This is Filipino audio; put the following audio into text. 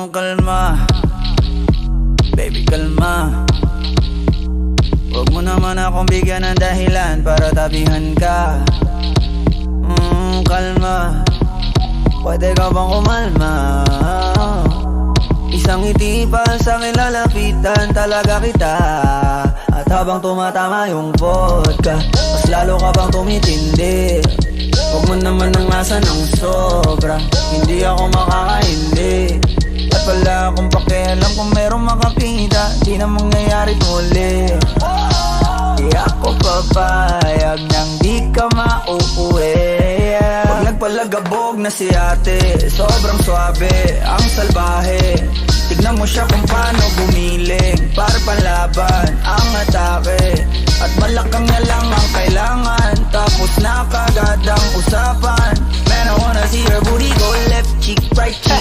Kalma, baby kalma. Huwag mo naman akong bigyan ng dahilan para tabihan ka. Kalma, pwede ka bang kumalma? Isang ngiti pa sa akin lalapitan talaga kita. At habang tumatama yung vodka, mas lalo ka bang tumitindi. Huwag mo naman nang asa ng sobra, hindi ako makakaindi. At wala akong pakialam kung merong makakita, di na mangyayari muli. Di ako papayag nang di ka mauuwi. Pag nagpalagabog na si ate, sobrang swabe, ang salbahe. Tignan mo siya kung paano gumiling, para panlaban ang atake. At malakang na lang ang kailangan, tapos na kagad ang usapan. Man, I wanna see her booty go left cheek, right cheek.